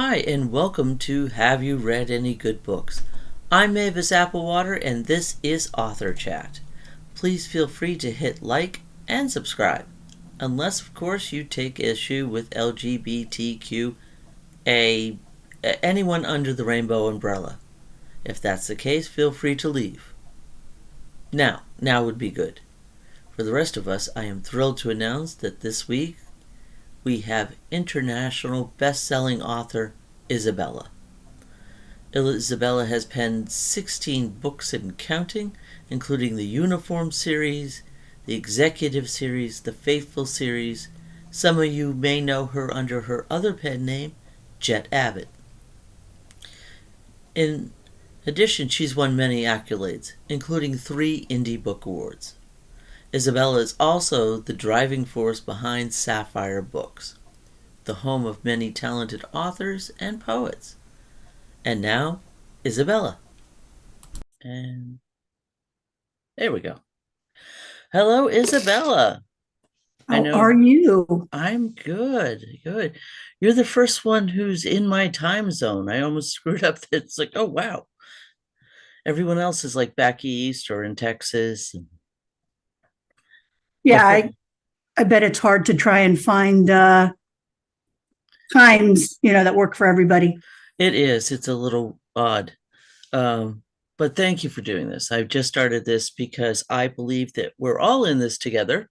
Hi, and welcome to Have You Read Any Good Books? I'm Mavis Applewater, and this is Author Chat. Please feel free to hit like and subscribe, unless, of course, you take issue with LGBTQA, anyone under the rainbow umbrella. If that's the case, feel free to leave. Now would be good. For the rest of us, I am thrilled to announce that this week we have international best-selling author Isabella. Isabella has penned 16 books and counting, including the Uniform series, the Executive series, the Faithful series. Some of you may know her under her other pen name, Jet Abbott. In addition, she's won many accolades, including 3 Indie Book Awards. Isabella is also the driving force behind Sapphire Books, the home of many talented authors and poets. And now, Isabella. And there we go. Hello, Isabella. How are you? I'm good. You're the first one who's in my time zone. I almost screwed up. It's like, oh, wow. Everyone else is like back east or in Texas. Yeah, Before, I bet it's hard to try and find times, that work for everybody. it is. It's a little odd. But thank you for doing this. I've just started this because I believe that we're all in this together.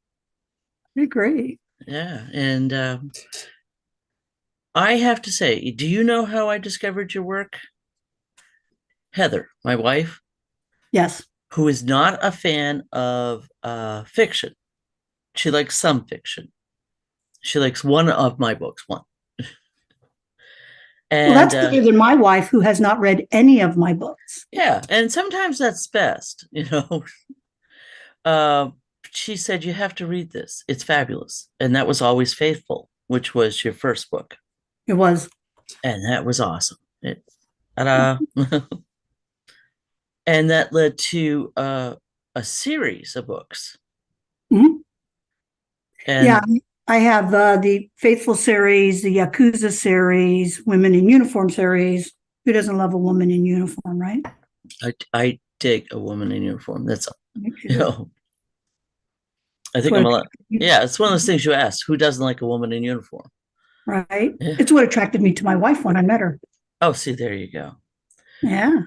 You're great. Yeah. And I have to say, do you know how I discovered your work? Heather, my wife, Yes. who is not a fan of fiction. She likes some fiction. She likes one of my books, one. Well, And that's better than my wife, who has not read any of my books. yeah, and sometimes that's best. Uh, she said, you have to read this. It's fabulous. And that was Always Faithful, which was your first book. It was. And that was awesome. Ta-da. And that led to a series of books. Mhm. Yeah, And I have the Faithful series, the Yakuza series, Women in Uniform series. Who doesn't love a woman in uniform, right? I dig a woman in uniform. That's, Me you too. know, I It's think what I'm a lot. attracted me, Yeah, it's one of those things you ask, who doesn't like a woman in uniform? right? Yeah. It's what attracted me to my wife when I met her. Oh, see, there you go. Yeah,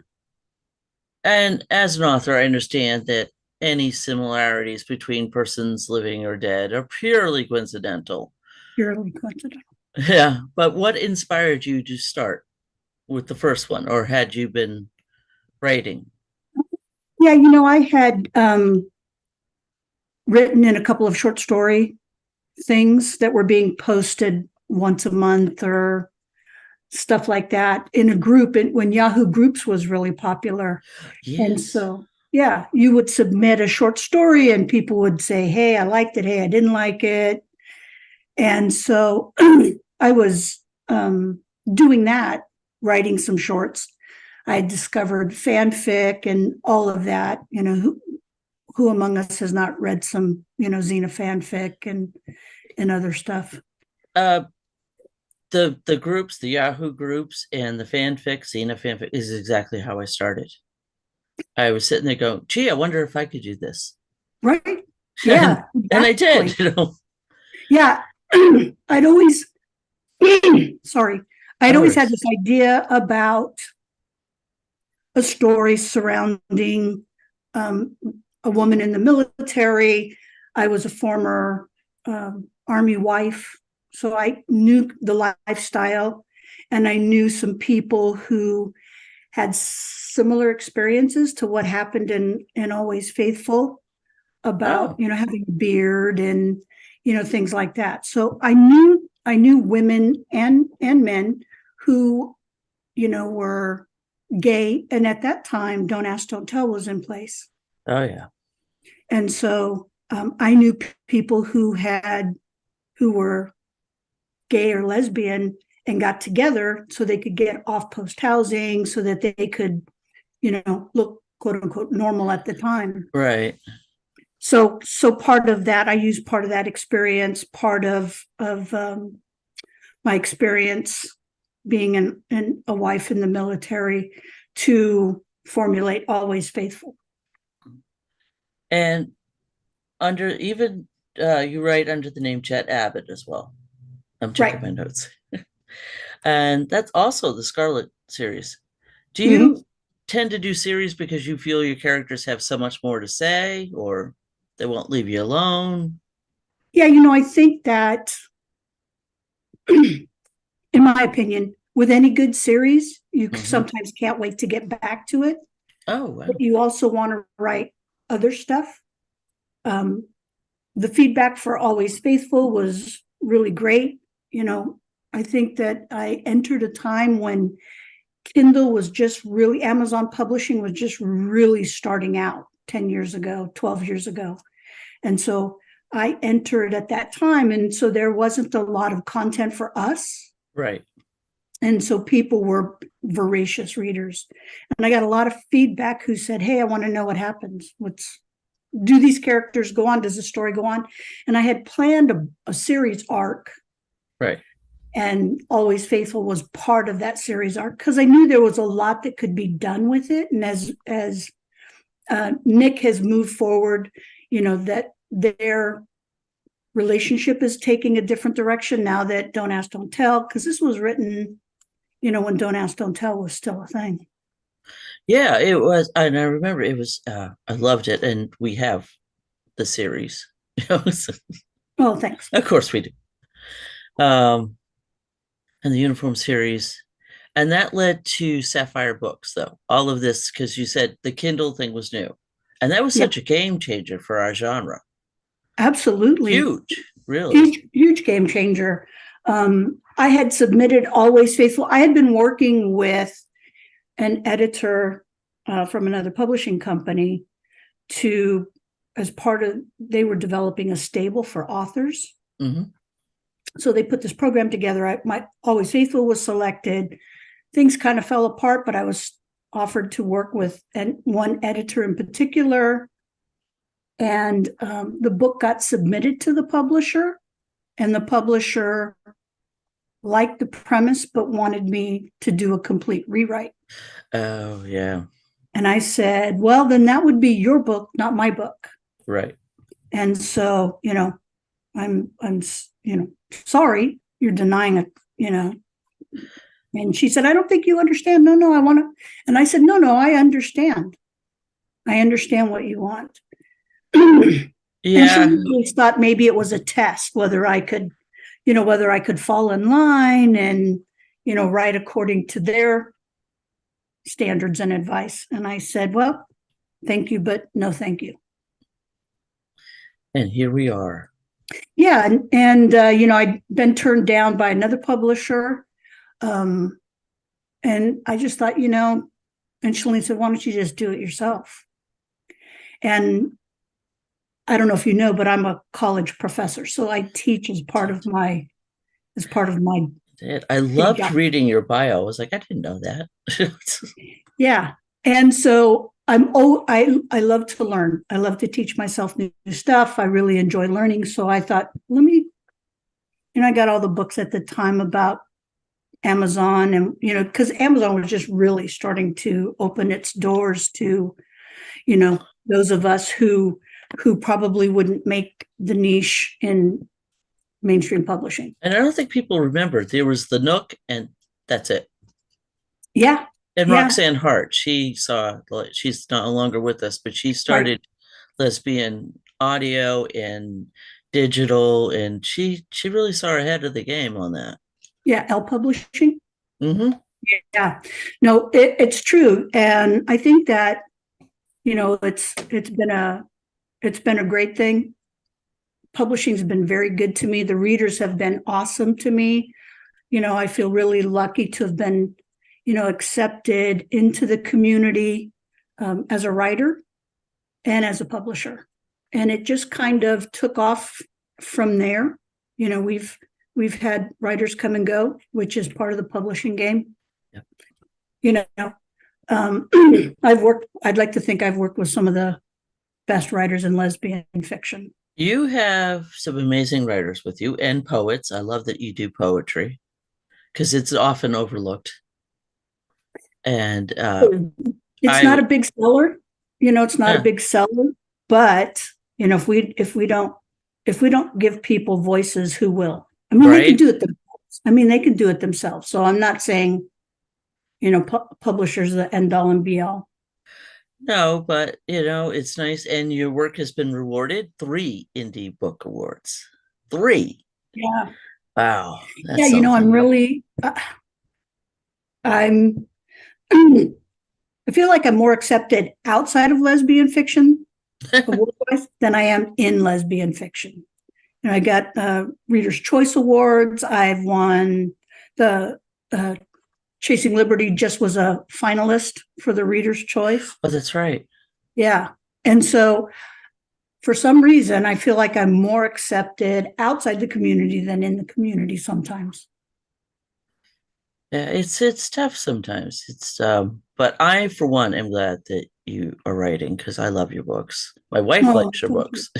And as an author, I understand that any similarities between persons living or dead are purely coincidental. purely coincidental. Yeah, but what inspired you to start with the first one, or had you been writing? Yeah, I had written in a couple of short story things that were being posted once a month or stuff like that in a group when Yahoo Groups was really popular. And Yes. so, yeah, you would submit a short story and people would say, hey, I liked it. Hey, I didn't like it. And so I was doing that, writing some shorts. I discovered fanfic and all of that. Who among us has not read some, Xena fanfic and other stuff? Uh, the groups, the Yahoo groups, and the fanfic, Xena fanfic, is exactly how I started. I was sitting there going, "Gee, I wonder if I could do this," Right? and Yeah, and I exactly. did. Yeah. I'd always, sorry, I'd No always had worries. this idea about a story surrounding um, a woman in the military. I was a former Army wife, so I knew the lifestyle, and I knew some people who had similar experiences to what happened in Always Faithful about Oh, having a beard and things like that. So I knew women and men who were gay, and at that time Don't Ask Don't Tell was in place. oh yeah. And so I knew people who were gay or lesbian and got together so they could get off post housing so that they could look quote unquote normal at the time. Right. So part of that, I use part of that experience, part of my experience being a wife in the military to formulate Always Faithful. And under even you write under the name Jet Abbott as well. I'm checking Right. my notes. And that's also the Scarlet series. Do Mm-hmm. you tend to do series because you feel your characters have so much more to say, or they won't leave you alone? Yeah, I think that, in my opinion, with any good series, you Mm-hmm. sometimes can't wait to get back to it. Oh, But wow. you also want to write other stuff. Um, the feedback for Always Faithful was really great. I think that I entered a time when Kindle was just really, Amazon publishing was just really starting out 10 years ago, 12 years ago. And so I entered at that time. And so there wasn't a lot of content for us. Right. And so people were voracious readers. And I got a lot of feedback who said, hey, I want to know what happens. Do these characters go on? Does the story go on? And I had planned a series arc, Right. and Always Faithful was part of that series arc because I knew there was a lot that could be done with it. And as Nick has moved forward, that their relationship is taking a different direction now that Don't Ask, Don't Tell, because this was written, when Don't Ask, Don't Tell was still a thing. Yeah, it was. And I remember it was, I loved it. And we have the series. So, Oh, thanks. of course we do. Um, and the Uniform series. And that led to Sapphire Books, though. All of this, because you said the Kindle thing was new. And that was Yeah, such a game changer for our genre. absolutely. Huge, really. Huge, huge game changer. I had submitted Always Faithful. I had been working with an editor from another publishing company to, as part of, they were developing a stable for authors. Mm-hmm. So they put this program together. My Always Faithful was selected. Things kind of fell apart, but I was offered to work with one editor in particular. And the book got submitted to the publisher, and the publisher liked the premise but wanted me to do a complete rewrite. Oh, yeah. And I said, well, then that would be your book, not my book. Right. And so, I'm sorry, you're denying it, And she said, I don't think you understand. No, I want to. And I said, no, I understand. I understand what you want. And she Yeah. really thought maybe it was a test, whether I could, fall in line and, write according to their standards and advice. And I said, well, thank you, but no, thank you. And here we are. Yeah. And I'd been turned down by another publisher. And I just thought, and Shalene said, why don't you just do it yourself? And I don't know if you know, but I'm a college professor. So I teach as part of my I loved job. reading your bio. I was like, I didn't know that. Yeah. And so I love to learn. I love to teach myself new stuff. I really enjoy learning. So I thought, I got all the books at the time about Amazon, and because Amazon was just really starting to open its doors to, those of us who probably wouldn't make the niche in mainstream publishing. And I don't think people remember there was the Nook, and that's it. Yeah. And Yeah. Roxanne Hart, she's no longer with us, but she Right. started lesbian audio and digital, and she really saw ahead of the game on that. Yeah. L Publishing. Mm-hmm. Yeah. No, it's true. And I think that, it's been a great thing. Publishing's been very good to me. The readers have been awesome to me. I feel really lucky to have been, accepted into the community as a writer and as a publisher. And it just kind of took off from there. We've had writers come and go, which is part of the publishing game. Yep. I'd like to think I've worked with some of the best writers in lesbian fiction. You have some amazing writers with you and poets. I love that you do poetry. because it's often overlooked. And It's I not a big seller, it's not a yeah, big seller, but if we don't give people voices, who will? I mean, they can right. do it themselves. I mean, they can do it themselves. So I'm not saying, publishers are the end all and be all. No, but it's nice, and your work has been rewarded. 3 indie book awards. 3. Yeah. Wow, Yeah, that's something. I'm really I'm I feel like I'm more accepted outside of lesbian fiction award-wise than I am in lesbian fiction. I got Reader's Choice Awards. I've won the uh, Chasing Liberty just was a finalist for the Reader's Choice. Oh, that's right. Yeah. And so for some reason, I feel like I'm more accepted outside the community than in the community sometimes. Yeah, it's tough sometimes. It's but I for one am glad that you are writing because I love your books. My wife Oh, likes your thank you. books.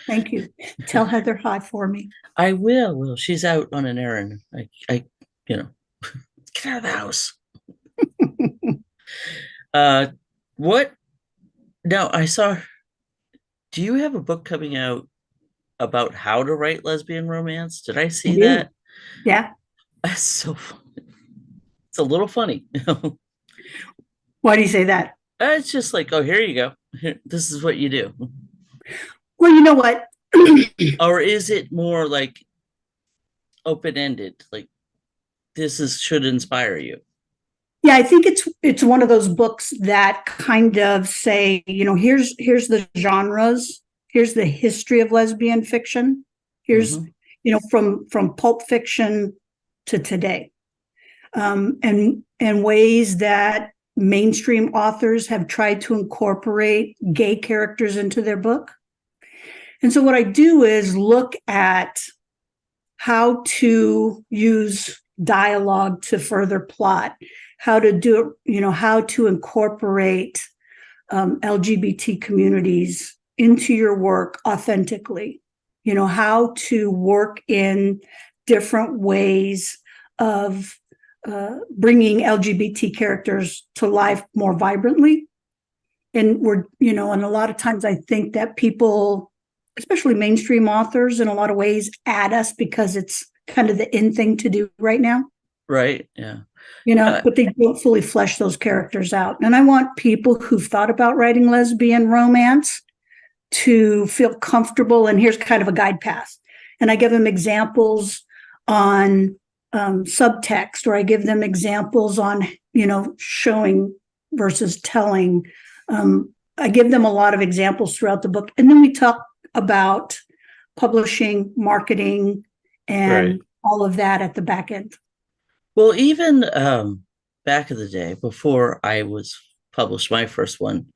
Thank you. Tell Heather hi for me. I will. She's out on an errand. You know, get out of the house. Uh, what? No, I saw. Do you have a book coming out about how to write lesbian romance? Did I I see do. that? Yeah. That's so funny. It's a little funny. Why do you say that? It's just like, oh, here you go. This is what you do. Well, you know what? Or is it more like open ended? Like this is should inspire you. Yeah, I think it's one of those books that kind of say, here's the genres, here's the history of lesbian fiction, here's Hmm. from pulp fiction to today, and ways that mainstream authors have tried to incorporate gay characters into their book. And so what I do is look at how to use dialogue to further plot, how to do it, how to incorporate LGBT communities into your work authentically, how to work in different ways of bringing LGBT characters to life more vibrantly. And a lot of times I think that people, especially mainstream authors, in a lot of ways add us because it's kind of the in thing to do right now, Right. Yeah. but they don't fully flesh those characters out. And I want people who've thought about writing lesbian romance to feel comfortable. And here's kind of a guide path. And I give them examples on subtext, or I give them examples on, showing versus telling. I give them a lot of examples throughout the book. And then we talk about publishing, marketing, Right. and all of that at the back end. Well, even back in the day, before I was published my first one,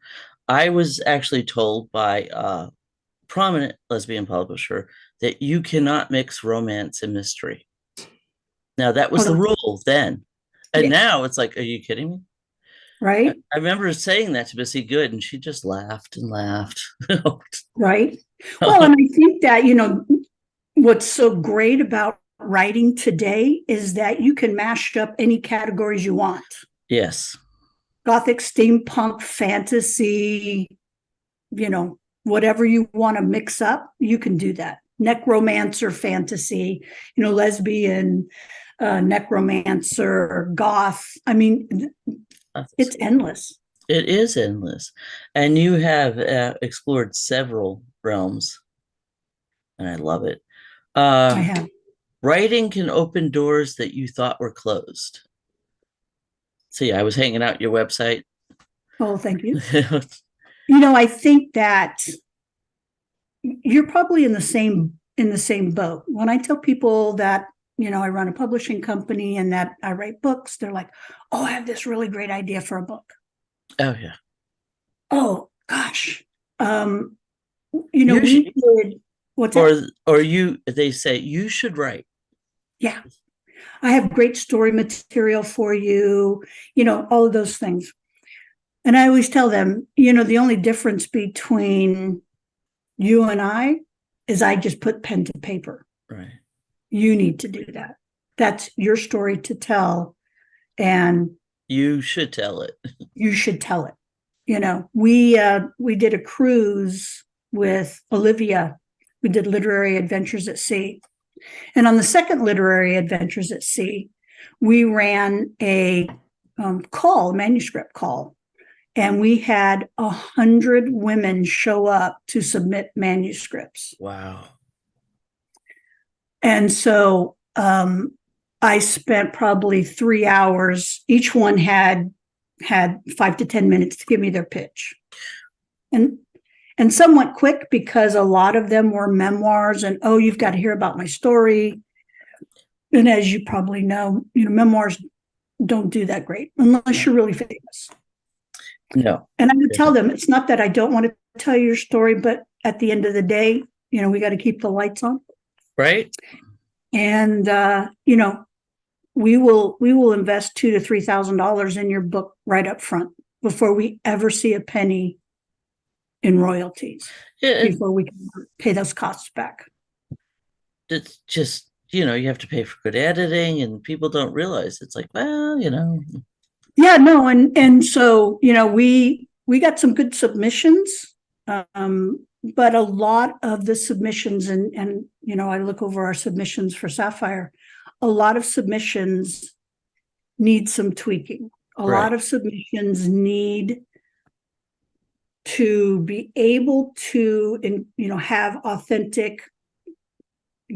I was actually told by a prominent lesbian publisher that you cannot mix romance and mystery. Now that was the Oh, rule then. And yeah, now it's like, are you kidding me? I, right, I remember saying that to Missy Good, and she just laughed and laughed. right. Well, and I think that, what's so great about writing today is that you can mash up any categories you want. Yes. Gothic, steampunk, fantasy, whatever you want to mix up, you can do that. Necromancer fantasy, lesbian, necromancer, goth. I mean, it's endless. It is endless. And you have explored several realms, and I love it. I Uh, have. Writing can open doors that you thought were closed. See, I was hanging out your website. Oh, thank you. I think that you're probably in the same boat. When I tell people that, I run a publishing company and that I write books, they're like, "Oh, I have this really great idea for a book." Oh yeah. Oh gosh. You should, We did what's that? or you they say you should write. Yeah. I have great story material for you, all of those things. And I always tell them, the only difference between you and I is I just put pen to paper. Right. You need to do that. That's your story to tell, and You should tell it. you should tell it. We did a cruise with Olivia. We did Literary Adventures at Sea. And on the second Literary Adventures at Sea, we ran a manuscript call, and we had 100 women show up to submit manuscripts. Wow. And so I spent probably 3 hours. Each one had 5 to 10 minutes to give me their pitch. And some went quick because a lot of them were memoirs and, oh, you've got to hear about my story. And as you probably know, memoirs don't do that great unless you're really famous. No. And I would tell them, it's not that I don't want to tell you your story, but at the end of the day, we got to keep the lights on. Right. And, we will invest $2,000 to $3,000 in your book right up front before we ever see a penny in royalties, before we can pay those costs back. It's just, you have to pay for good editing, and people don't realize it's like, well. Yeah, no, and so we got some good submissions, but a lot of the submissions, and I look over our submissions for Sapphire. A lot of submissions need some tweaking. A lot of submissions need to be able to, have authentic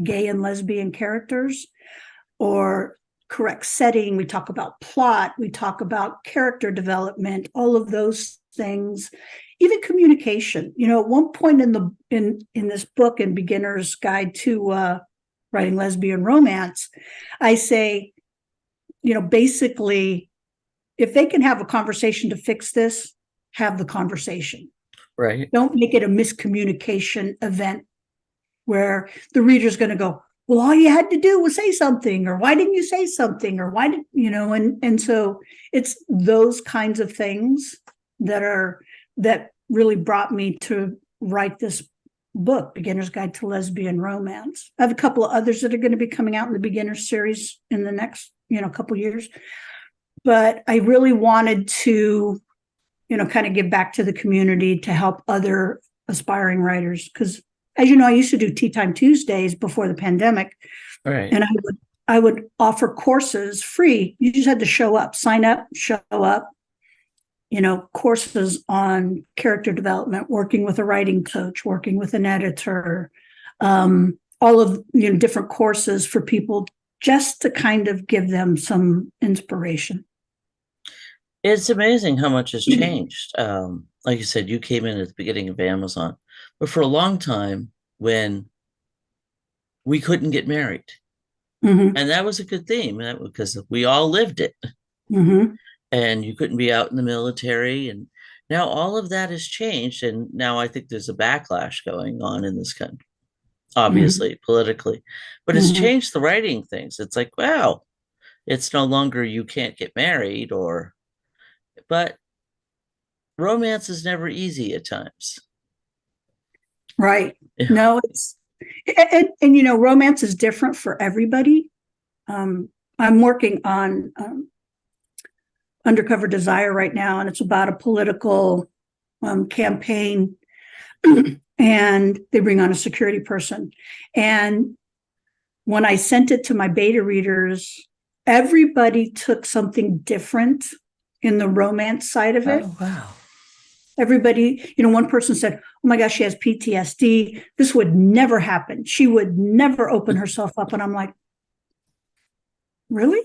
gay and lesbian characters, or correct setting. We talk about plot. We talk about character development. All of those things, even communication. At one point in this book, in Beginner's Guide to Writing Lesbian Romance, I say, basically, if they can have a conversation to fix this, have the conversation. Right. Don't make it a miscommunication event where the reader's going to go, well, all you had to do was say something, or why didn't you say something, or why did, and so it's those kinds of things that really brought me to write this book, Beginner's Guide to Lesbian Romance. I have a couple of others that are going to be coming out in the Beginner series in the next, couple years. But I really wanted to, kind of give back to the community to help other aspiring writers. Because, as you know, I used to do Tea Time Tuesdays before the pandemic. Right. And I would offer courses free. You just had to show up, sign up, show up. Courses on character development, working with a writing coach, working with an editor, all of different courses for people, just to kind of give them some inspiration. It's amazing how much has changed. Like you said, you came in at the beginning of Amazon, but for a long time, when we couldn't get married, and that was a good theme, because we all lived it. And you couldn't be out in the military. And now all of that has changed. And now I think there's a backlash going on in this country, obviously, politically. But it's changed the writing things. It's like, wow, it's no longer you can't get married, but romance is never easy at times. Right. Yeah. No, and romance is different for everybody. I'm working on Undercover Desire right now, and it's about a political campaign, and they bring on a security person. And when I sent it to my beta readers, everybody took something different in the romance side of it. Oh, wow. Everybody, one person said, oh my gosh, she has PTSD. This would never happen. She would never open herself up. And I'm like, really?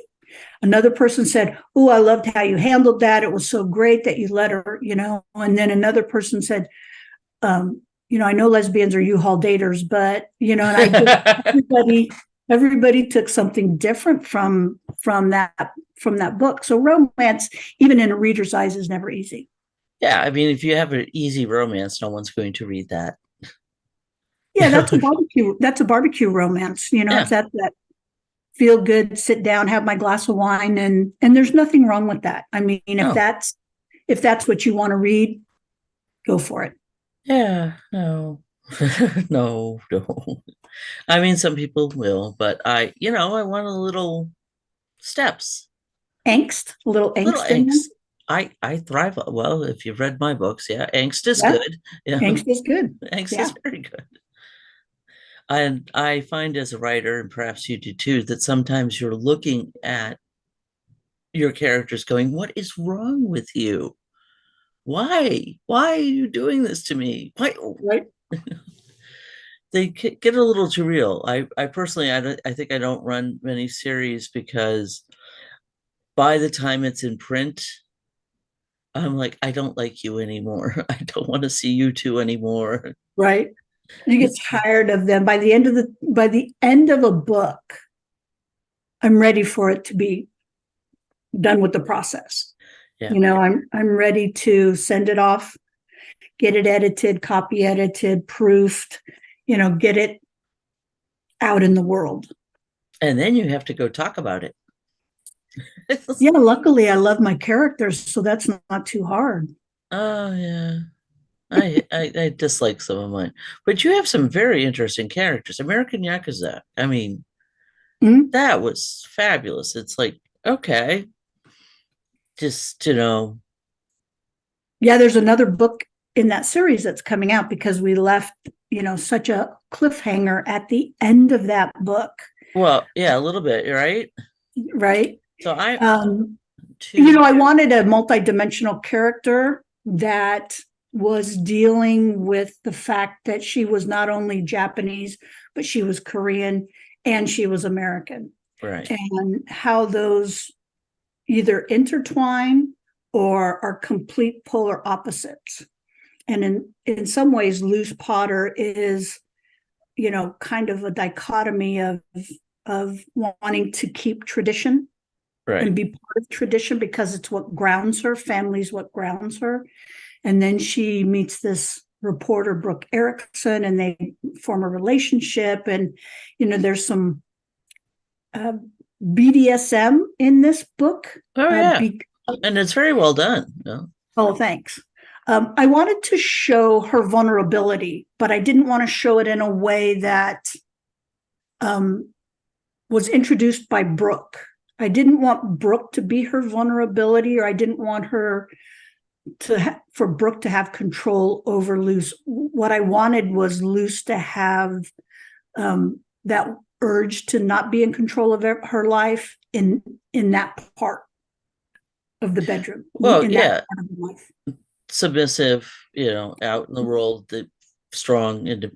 Another person said, oh, I loved how you handled that. It was so great that you let her, And then another person said, I know lesbians are U-Haul daters, but, and I just, everybody took something different from that book. So romance, even in a reader's eyes, is never easy. Yeah, I mean, if you have an easy romance, no one's going to read that. Yeah, that's a barbecue. That's a barbecue romance. It's that feel good, sit down, have my glass of wine, and there's nothing wrong with that. I mean, if that's what you want to read, go for it. Yeah, no, no. I mean, some people will, but I want a little Steps, Angst, a little little angst in angst. them. I thrive. Well, if you've read my books, yeah, angst is Yeah, good. Yeah, angst is good. angst Yeah, is very good. And I find as a writer, and perhaps you do too, that sometimes you're looking at your characters going, "What is wrong with you? Why? Why are you doing this to me? Why?" right, They get a little too real. I personally, I think I don't run many series because by the time it's in print, I'm like, I don't like you anymore. I don't want to see you two anymore. right. You get It's tired of them. By the end of a book, I'm ready for it to be done with the process. yeah. You know, I'm ready to send it off, get it edited, copy edited, proofed, get it out in the world. And then you have to go talk about it. Yeah, luckily I love my characters, so that's not too hard. Oh yeah. I dislike some of mine. But you have some very interesting characters. American Yakuza. I mean, Mhm. that was fabulous. It's like, okay, just Yeah, there's another book in that series that's coming out because we left, such a cliffhanger at the end of that book, well, yeah, a little bit, right? right? So I Um, to I wanted a multidimensional character that was dealing with the fact that she was not only Japanese, but she was Korean and she was American, right, and how those either intertwine or are complete polar opposites. And in some ways, Loose Potter is, kind of a dichotomy of wanting to keep tradition right. and be part of tradition because it's what grounds her. Family's what grounds her. And then she meets this reporter, Brooke Erickson, and they form a relationship. And, there's some uh, BDSM in this book. Oh yeah. And it's very well done. No? Oh, thanks. I wanted to show her vulnerability, but I didn't want to show it in a way that um, was introduced by Brooke. I didn't want Brooke to be her vulnerability, or I didn't want her for Brooke to have control over Luce. What I wanted was Luce to have that urge to not be in control of her life in that part of the bedroom, Well, in that yeah, part of life. submissive, out in the world, the strong and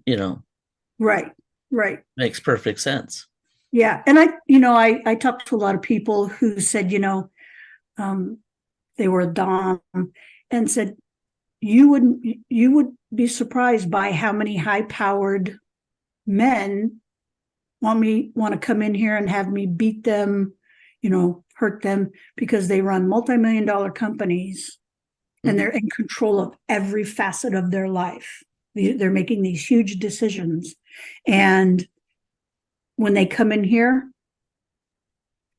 Right, right. makes perfect sense. Yeah. And I talked to a lot of people who said, um, they were a Dom and said, you would be surprised by how many high powered men want to come in here and have me beat them, hurt them because they run multi-million-dollar companies and Mhm. they're in control of every facet of their life. They're making these huge decisions. And when they come in here,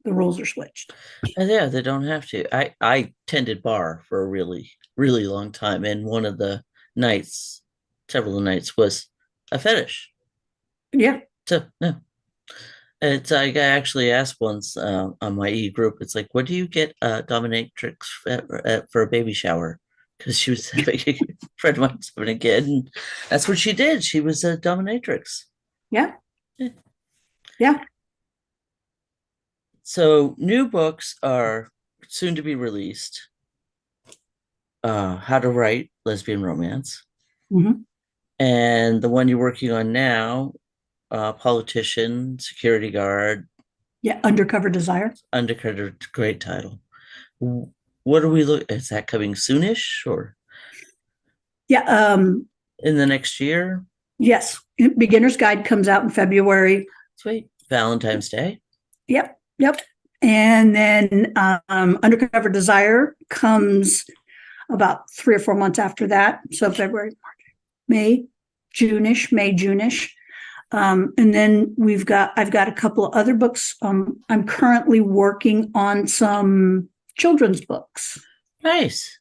the roles are switched. And yeah, they don't have to. I tended bar for a really really long time, and one of the nights, several of the nights, was a fetish. Yeah. So no, it's like I actually asked once on my e group. It's like, what do you get dominatrix for a baby shower? Because she was having a friend of mine was having a kid, and that's what she did. She was a dominatrix. Yeah. Yeah. Yeah. So new books are soon to be released. How to Write Lesbian Romance, Mm-hmm. and the one you're working on now, Politician, Security Guard, Yeah. Undercover Desire. Undercover, great title. What are we look? Is that coming soonish or Yeah. in the next year? Yes. Beginner's Guide comes out in February. Sweet. Valentine's Day. Yep. Yep. And then Undercover Desire comes about 3 or 4 months after that. So February, May, May, Juneish. And then I've got a couple of other books. I'm currently working on some children's books. Nice.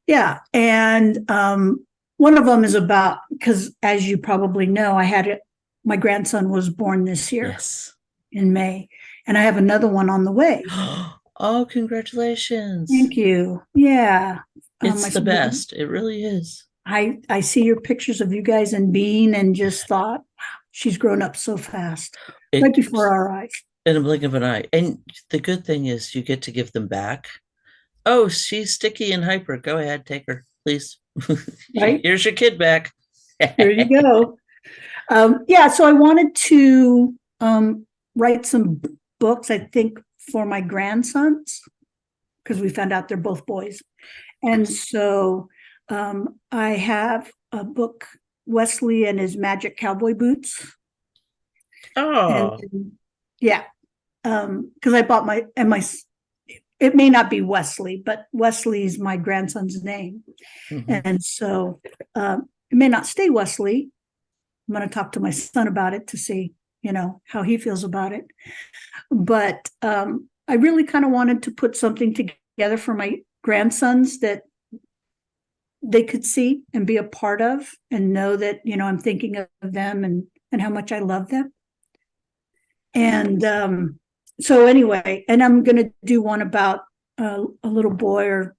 Yeah. And one of them is about, because as you probably know, my grandson was born this year Yes. in May. and I have another one on the way. Oh, congratulations. Thank you. Yeah. It's I the said, well, best. It really is. I see your pictures of you guys and Bean and just thought, wow, she's grown up so fast, It right before our eyes, in a blink of an eye. And the good thing is you get to give them back. Oh, she's sticky and hyper. Go ahead, take her, please. right? Here's your kid back. Here you go. Yeah, so I wanted to write some books, I think, for my grandsons, because we found out they're both boys. And so I have a book, Wesley and His Magic Cowboy Boots. And Oh, yeah, because I bought it may not be Wesley, but Wesley is my grandson's name. mhm. And so it may not stay Wesley. I'm going to talk to my son about it to see, how he feels about it. But I really kind of wanted to put something together for my grandsons that they could see and be a part of and know that, I'm thinking of them and how much I love them. And so anyway, and I'm going to do one about a little boy or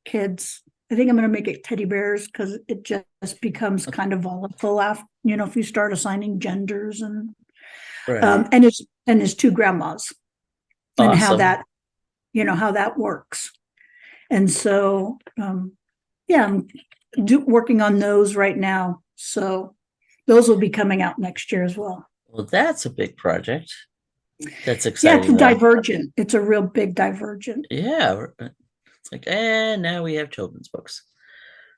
kids. I think I'm going to make it teddy bears because it just becomes kind of volatile after, if you start assigning genders and Right. his two grandmas and Awesome. how that works. And so, yeah, I'm working on those right now. So those will be coming out next year as well. Well, that's a big project. That's Yeah, it's a exciting, though. divergent. It's a real big divergent. Yeah. It's like, and now we have children's books.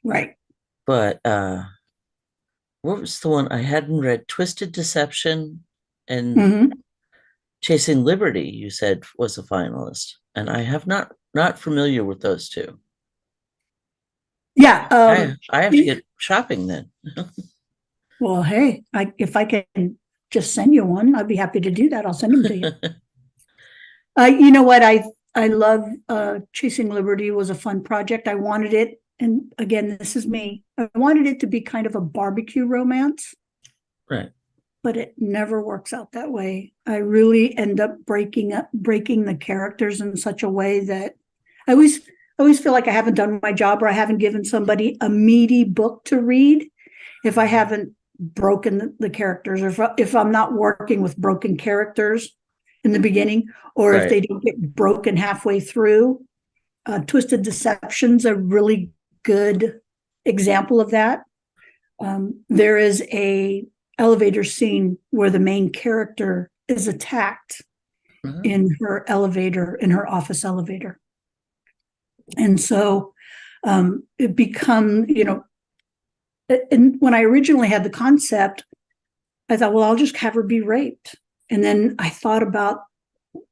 Right. But what was the one I hadn't read? Twisted Deception and Mm-hmm. Chasing Liberty, you said was a finalist. And I have not familiar with those two. Yeah. I have to get shopping then. Well, hey, if I can just send you one, I'd be happy to do that. I'll send them to you. You know what? I love Chasing Liberty was a fun project. I wanted it, and again, this is me. I wanted it to be kind of a barbecue romance, Right. but it never works out that way. I really end up breaking the characters in such a way that I always feel like I haven't done my job or I haven't given somebody a meaty book to read if I haven't broken the characters, or if I'm not working with broken characters in the beginning, or if Right. they don't get broken halfway through. Twisted Deception's a really good example of that. There is a elevator scene where the main character is attacked Uh-huh. in her office elevator. And so it become, and when I originally had the concept, I thought, well, I'll just have her be raped. And then I thought about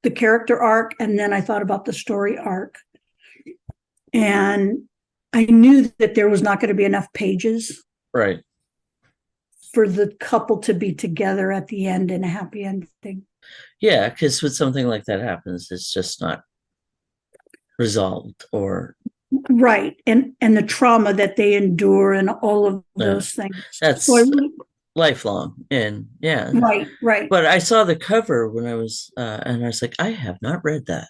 the character arc, and then I thought about the story arc. And I knew that there was not going to be enough pages Right. for the couple to be together at the end in a happy ending. Yeah, because when something like that happens, it's just not resolved or Right. And the trauma that they endure and all of uh, those things. So I that's really, lifelong. And yeah, right. but I saw the cover when I was, and I was like, I have not read that.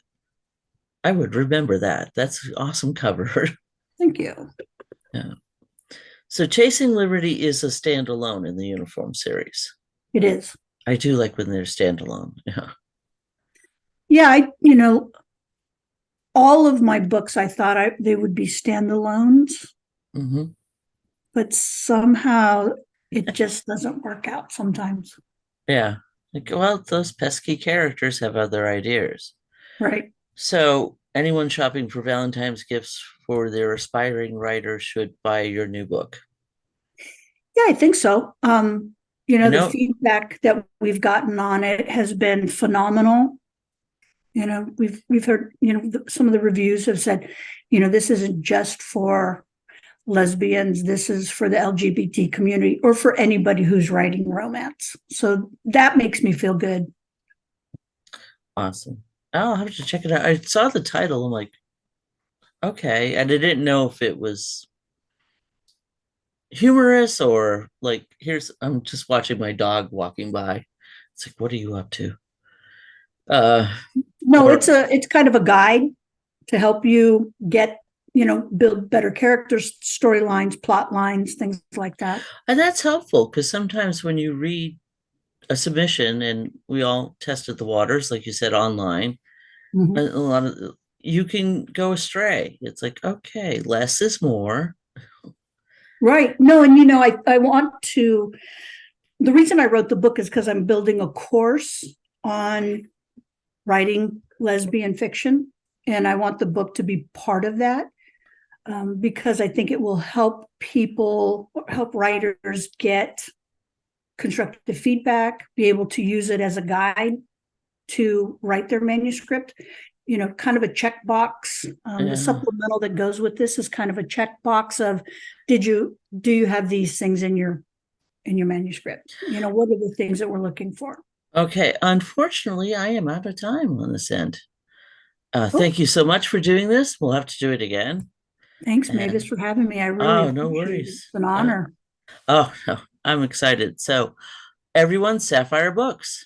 I would remember that. That's an awesome cover. Thank you. Yeah. So Chasing Liberty is a standalone in the Uniform series. It is. I do like when they're standalone. Yeah. Yeah, all of my books I thought they would be standalones, Hmm. but somehow it just doesn't work out sometimes. Yeah. Like, well, those pesky characters have other ideas. Right. So anyone shopping for Valentine's gifts for their aspiring writer should buy your new book. Yeah, I think so. I The know, feedback that we've gotten on it has been phenomenal. We've heard, some of the reviews have said, this isn't just for lesbians, this is for the LGBT community or for anybody who's writing romance. So that makes me feel good. awesome. I'll have to check it out. I saw the title. I'm like, okay. And I didn't know if it was humorous or I'm just watching my dog walking by. It's like, what are you up to? Uh, No, or it's kind of a guide to help you get, build better characters, storylines, plot lines, things like that. and that's helpful because sometimes when you read a submission, and we all tested the waters, like you said, online, Mhm. a lot of you can go astray. It's like, okay, less is more. Right. No, and I want to, the reason I wrote the book is because I'm building a course on writing lesbian fiction. And I want the book to be part of that, because I think it will help people, help writers get constructive feedback, be able to use it as a guide to write their manuscript. Kind of a checkbox. The Yeah. supplemental that goes with this is kind of a checkbox of, do you have these things in your manuscript? What are the things that we're looking for? Okay. Unfortunately, I am out of time on this end. Oh, Thank you so much for doing this. We'll have to do it again. thanks, Mavis, And for having me. I really oh, no appreciate it. worries. It's an honor. Oh, no, I'm excited. So, everyone, Sapphire Books.